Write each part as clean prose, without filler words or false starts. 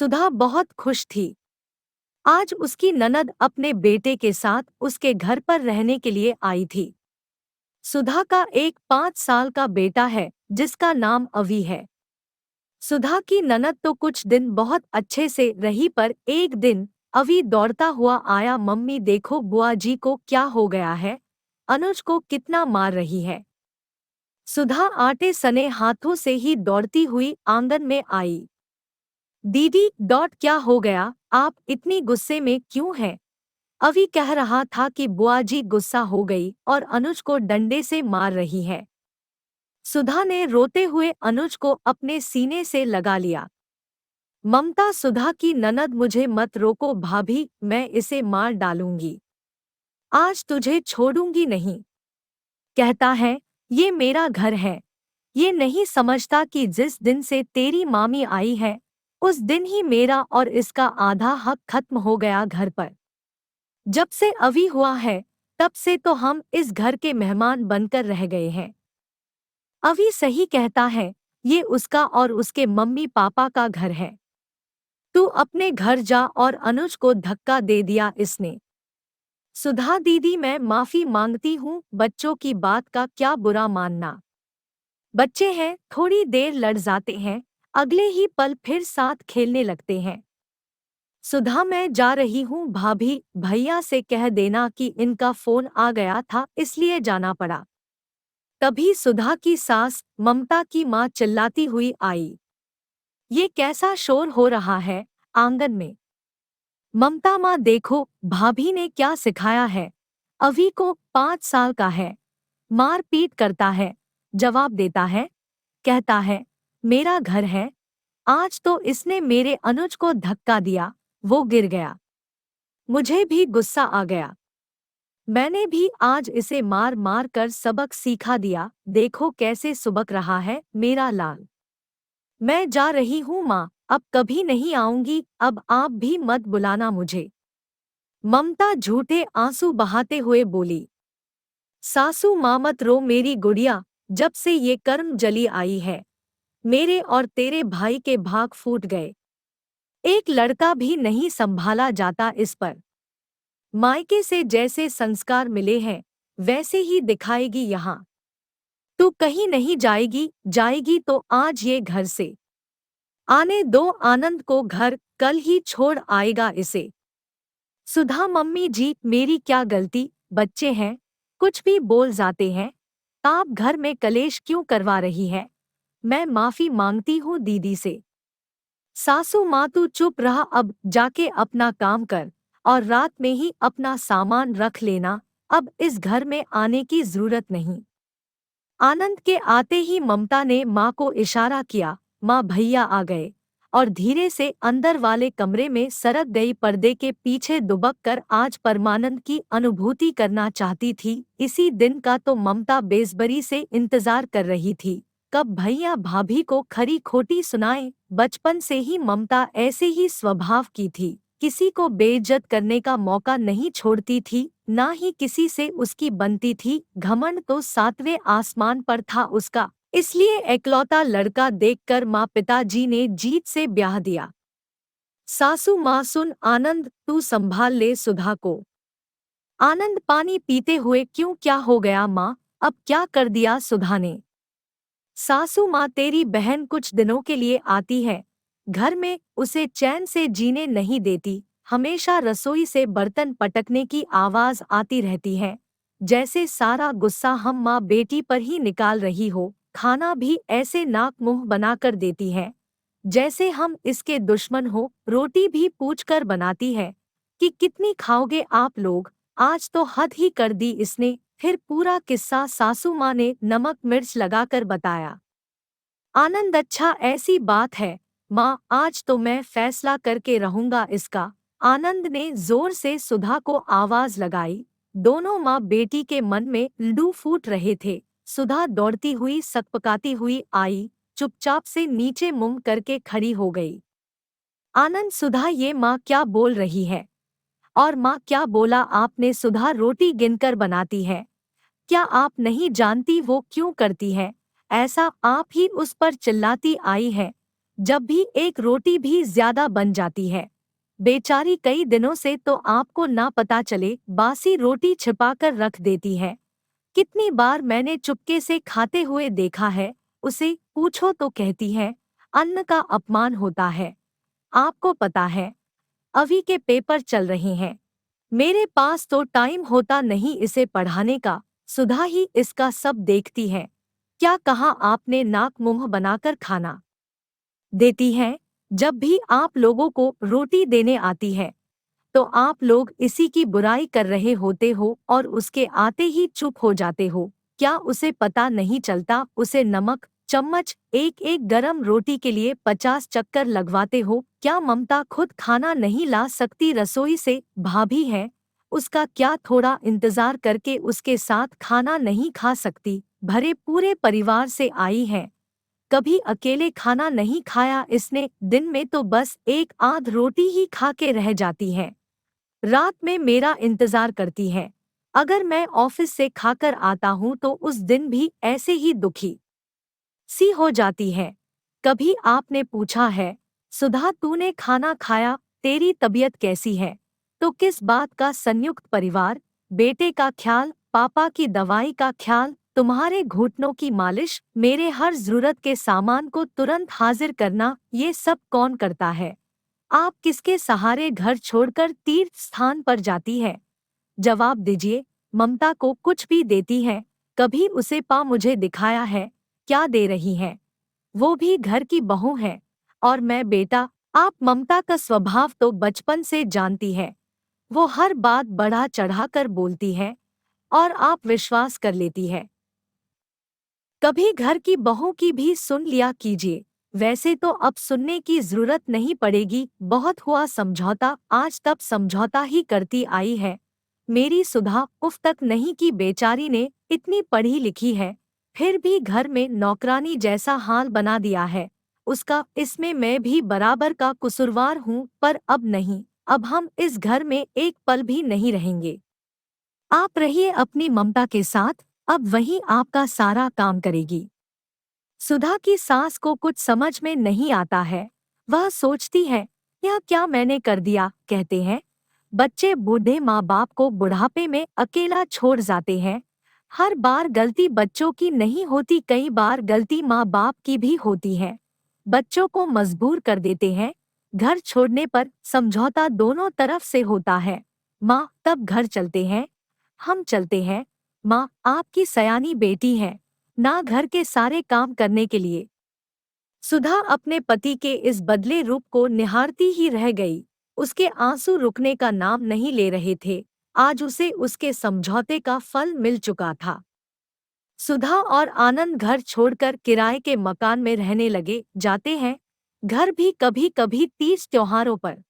सुधा बहुत खुश थी। आज उसकी ननद अपने बेटे के साथ उसके घर पर रहने के लिए आई थी। सुधा का एक 5 साल का बेटा है जिसका नाम अवी है। सुधा की ननद तो कुछ दिन बहुत अच्छे से रही पर एक दिन अवी दौड़ता हुआ आया। मम्मी देखो बुआ जी को क्या हो गया है, अनुज को कितना मार रही है। सुधा आटे सने हाथों से ही दौड़ती हुई आंगन में आई। दीदी डॉट क्या हो गया, आप इतनी गुस्से में क्यों हैं? अवी कह रहा था कि बुआ जी गुस्सा हो गई और अनुज को डंडे से मार रही है। सुधा ने रोते हुए अनुज को अपने सीने से लगा लिया। ममता सुधा की ननद मुझे मत रोको भाभी, मैं इसे मार डालूंगी, आज तुझे छोड़ूंगी नहीं। कहता है ये मेरा घर है। ये नहीं समझता कि जिस दिन से तेरी मामी आई है उस दिन ही मेरा और इसका आधा हक खत्म हो गया घर पर। जब से अवी हुआ है तब से तो हम इस घर के मेहमान बनकर रह गए हैं। अवी सही कहता है, ये उसका और उसके मम्मी पापा का घर है। तू अपने घर जा, और अनुज को धक्का दे दिया इसने। सुधा दीदी मैं माफी मांगती हूँ, बच्चों की बात का क्या बुरा मानना। बच्चे हैं, थोड़ी देर लड़ जाते हैं, अगले ही पल फिर साथ खेलने लगते हैं। सुधा मैं जा रही हूँ भाभी, भैया से कह देना कि इनका फोन आ गया था इसलिए जाना पड़ा। तभी सुधा की सास ममता की माँ चिल्लाती हुई आई। ये कैसा शोर हो रहा है आंगन में? ममता माँ देखो भाभी ने क्या सिखाया है। अभी को 5 साल का है, मार पीट करता है, जवाब देता है, कहता है मेरा घर है। आज तो इसने मेरे अनुज को धक्का दिया, वो गिर गया। मुझे भी गुस्सा आ गया। मैंने भी आज इसे मार मार कर सबक सिखा दिया। देखो कैसे सुबक रहा है मेरा लाल। मैं जा रही हूँ माँ, अब कभी नहीं आऊंगी, अब आप भी मत बुलाना मुझे। ममता झूठे आंसू बहाते हुए बोली। सासू माँ मत रो मेरी गुड़िया, जब से ये कर्म जली आई है मेरे और तेरे भाई के भाग फूट गए। एक लड़का भी नहीं संभाला जाता इस पर। मायके से जैसे संस्कार मिले हैं वैसे ही दिखाएगी यहाँ। तू कहीं नहीं जाएगी, जाएगी तो आज ये घर से। आने दो आनंद को घर, कल ही छोड़ आएगा इसे। सुधा मम्मी जी मेरी क्या गलती, बच्चे हैं कुछ भी बोल जाते हैं, आप घर में कलेश क्यों करवा रही है? मैं माफी मांगती हूँ दीदी से। सासू माँ तू चुप रहा, अब जाके अपना काम कर और रात में ही अपना सामान रख लेना, अब इस घर में आने की जरूरत नहीं। आनंद के आते ही ममता ने माँ को इशारा किया। माँ भैया आ गए और धीरे से अंदर वाले कमरे में सरक गई। पर्दे के पीछे दुबक कर आज परमानंद की अनुभूति करना चाहती थी। इसी दिन का तो ममता बेसब्री से इंतजार कर रही थी, कब भैया भाभी को खरी खोटी सुनाए। बचपन से ही ममता ऐसे ही स्वभाव की थी, किसी को बेइज्जत करने का मौका नहीं छोड़ती थी, ना ही किसी से उसकी बनती थी। घमंड तो 7वें आसमान पर था उसका, इसलिए एकलौता लड़का देखकर माँ पिताजी ने जीत से ब्याह दिया। सासू माँ सुन आनंद, तू संभाल ले सुधा को। आनंद पानी पीते हुए क्यों, क्या हो गया माँ, अब क्या कर दिया सुधा ने? सासू माँ तेरी बहन कुछ दिनों के लिए आती है घर में, उसे चैन से जीने नहीं देती। हमेशा रसोई से बर्तन पटकने की आवाज आती रहती है, जैसे सारा गुस्सा हम माँ बेटी पर ही निकाल रही हो। खाना भी ऐसे नाक मुंह बनाकर देती है जैसे हम इसके दुश्मन हो। रोटी भी पूछकर बनाती है कि कितनी खाओगे आप लोग, आज तो हद ही कर दी इसने। फिर पूरा किस्सा सासू माँ ने नमक मिर्च लगाकर बताया। आनंद अच्छा ऐसी बात है माँ, आज तो मैं फैसला करके रहूंगा इसका। आनंद ने जोर से सुधा को आवाज लगाई। दोनों माँ बेटी के मन में लड्डू फूट रहे थे। सुधा दौड़ती हुई सकपकाती हुई आई, चुपचाप से नीचे मुंह करके खड़ी हो गई। आनंद सुधा ये माँ क्या बोल रही है? और माँ क्या बोला आपने? सुधा रोटी गिनकर बनाती है, क्या आप नहीं जानती वो क्यों करती है ऐसा? आप ही उस पर चिल्लाती आई है, जब भी एक रोटी भी ज्यादा बन जाती है। बेचारी कई दिनों से तो आपको ना पता चले बासी रोटी छिपाकर रख देती है। कितनी बार मैंने चुपके से खाते हुए देखा है, उसे पूछो तो कहती है, अन्न का अपमान होता है। आपको पता है, अभी के पेपर चल रहे हैं। मेरे पास तो टाइम होता नहीं इसे पढ़ाने का, सुधा ही इसका सब देखती है। क्या कहा आपने, नाक मुंह बनाकर खाना देती है। जब भी आप लोगों को रोटी देने आती है तो आप लोग इसी की बुराई कर रहे होते हो और उसके आते ही चुप हो जाते हो। क्या उसे पता नहीं चलता, उसे नमक चम्मच एक एक गरम रोटी के लिए 50 चक्कर लगवाते हो। क्या ममता खुद खाना नहीं ला सकती रसोई से, भाभी है उसका, क्या थोड़ा इंतजार करके उसके साथ खाना नहीं खा सकती। भरे पूरे परिवार से आई है, कभी अकेले खाना नहीं खाया इसने, दिन में तो बस एक आध रोटी ही खा के रह जाती है। रात में मेरा इंतजार करती है। अगर मैं ऑफिस से खाकर आता हूँ तो उस दिन भी ऐसे ही दुखी सी हो जाती है। कभी आपने पूछा है, सुधा तूने खाना खाया, तेरी तबीयत कैसी है? तो किस बात का संयुक्त परिवार, बेटे का ख्याल, पापा की दवाई का ख्याल, तुम्हारे घुटनों की मालिश, मेरे हर जरूरत के सामान को तुरंत हाजिर करना, ये सब कौन करता है? आप किसके सहारे घर छोड़कर तीर्थ स्थान पर जाती है? जवाब दीजिए। ममता को कुछ भी देती है, कभी उसे पा मुझे दिखाया है? क्या दे रही है? वो भी घर की बहू है। और मैं बेटा, आप ममता का स्वभाव तो बचपन से जानती है। वो हर बात बढ़ा चढ़ाकर बोलती है और आप विश्वास कर लेती है। कभी घर की बहू की भी सुन लिया कीजिए। वैसे तो अब सुनने की जरूरत नहीं पड़ेगी, बहुत हुआ समझौता, आज तब समझौता ही करती आई है। मेरी सुधा उफ तक नहीं की, बेचारी ने इतनी पढ़ी लिखी है, फिर भी घर में नौकरानी जैसा हाल बना दिया है उसका। इसमें मैं भी बराबर का कसूरवार हूँ, पर अब नहीं, अब हम इस घर में एक पल भी नहीं रहेंगे। आप रहिए अपनी ममता के साथ, अब वही आपका सारा काम करेगी। सुधा की सास को कुछ समझ में नहीं आता है। वह सोचती है, यह क्या मैंने कर दिया। कहते हैं, बच्चे बूढ़े माँ बाप को बुढ़ापे में अकेला छोड़ जाते हैं। हर बार गलती बच्चों की नहीं होती, कई बार गलती माँ बाप की भी होती है। बच्चों को मजबूर कर देते हैं। घर छोड़ने पर समझौता दोनों तरफ से होता है। माँ, तब घर चलते हैं, हम चलते हैं। माँ आपकी सयानी बेटी है ना, घर के सारे काम करने के लिए। सुधा अपने पति के इस बदले रूप को निहारती ही रह गई। उसके आंसू रुकने का नाम नहीं ले रहे थे। आज उसे उसके समझौते का फल मिल चुका था। सुधा और आनंद घर छोड़कर किराए के मकान में रहने लगे, जाते हैं घर भी कभी कभी तीज त्योहारों पर।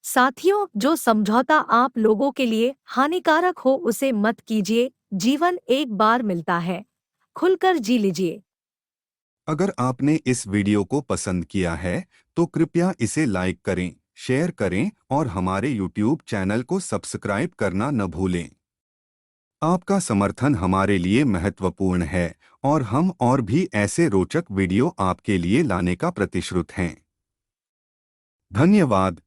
साथियों, जो समझौता आप लोगों के लिए हानिकारक हो उसे मत कीजिए। जीवन एक बार मिलता है, खुलकर जी लीजिए। अगर आपने इस वीडियो को पसंद किया है तो कृपया इसे लाइक करें, शेयर करें और हमारे YouTube चैनल को सब्सक्राइब करना न भूलें। आपका समर्थन हमारे लिए महत्वपूर्ण है और हम और भी ऐसे रोचक वीडियो आपके लिए लाने का प्रतिश्रुत हैं। धन्यवाद।